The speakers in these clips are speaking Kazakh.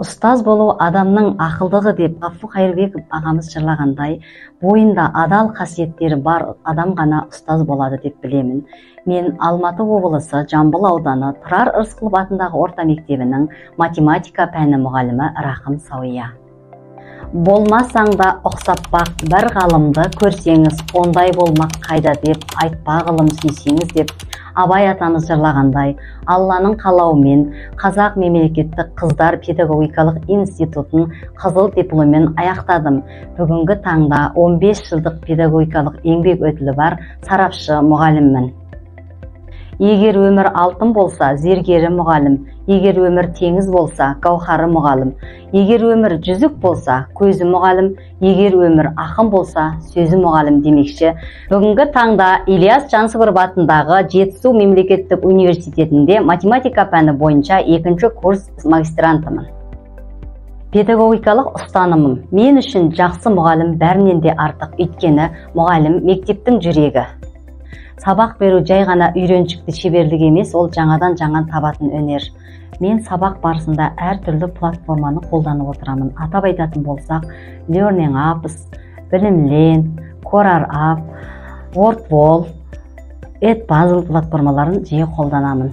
Ұстаз болу адамның ақылдығы деп Ғафу Қайырбеков ағамыз жырлағандай, бойында адал қасиеттері бар адам ғана ұстаз болады деп білемін. Мен Алматы облысы Жамбыл ауданы Тұрар Рысқұлов атындағы орта мектебінің математика пәні мұғалімі Рахым Сауия. Болмасаң да ұқсап бақ, бір ғалымды көрсеңіз, ондай болмақ қайда деп, айтпа ғылым сүйсеңіз деп, Абай атамыз жырлағандай, Алланың қалауымен Қазақ мемлекеттік қыздар педагогикалық институтын қызыл дипломмен аяқтадым. Бүгінгі таңда 15 жылдық педагогикалық еңбек өтілі бар сарапшы мұғаліммін. Егер өмір алтын болса, зергері мұғалім. Егер өмір теңіз болса, гауһары мұғалім. Егер өмір жүзік болса, көзі мұғалім. Егер өмір ақын болса, сөзі мұғалім демекші. Бүгінгі таңда Ильяс Жансүгіров атындағы Жетісу мемлекеттік университетінде математика пәні бойынша 2-ші курс магистрантымын. Педагогикалық ұстанымым: мен үшін жақсы мұғалім бәрінен де артық, өйткені мұғалім мектептің жүрегі. Сабақ беру жай ғана үйреншікті шеберлік емес, ол жаңадан жаңа табатын өнер. Мен сабақ барысында әртүрлі платформаны қолданып отырамын. Атап айтатын болсақ, Learning Apps, Білімлен, CoreApp, WordWall, Edpuzzle платформаларын жиі қолданамын.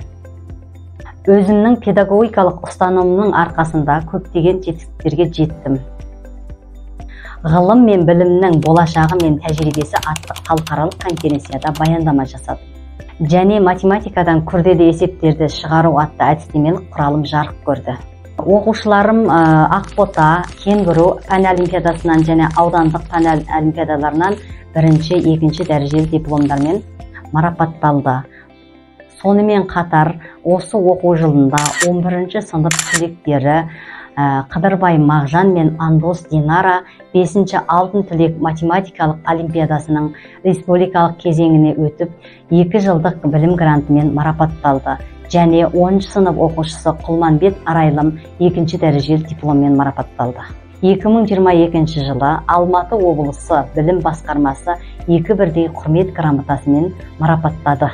Өзімнің педагогикалық ұстанымымның арқасында көптеген жетістіктерге жеттім. Ғылым мен білімнің болашағы мен тәжірибесі атты халықаралық конференцияда баяндама жасадым. Және математикадан күрделі есептерді шығару атты әдістемелік құралым жарық көрді. Оқушыларым Ақбота, Кенгуру пән олимпиадасынан және аудандық пән олимпиадаларынан 1-ші, 2-ші дәрежелі дипломдармен марапатталды. Сонымен қатар, осы оқу жылында 11-ші сынып түлектері Қыдырбай Мағжан мен Андос Динара 5-ші алтын түлек математикалық олимпиадасының республикалық кезеңіне өтіп, 2 жылдық білім грантымен марапатталды. Және 10-ші сынып оқушысы Құлманбет Арайлым 2-ші дәрежелі дипломмен марапатталды. 2022 жылы Алматы облысы білім басқармасы 2 бірдей құрмет грамотасымен марапаттады.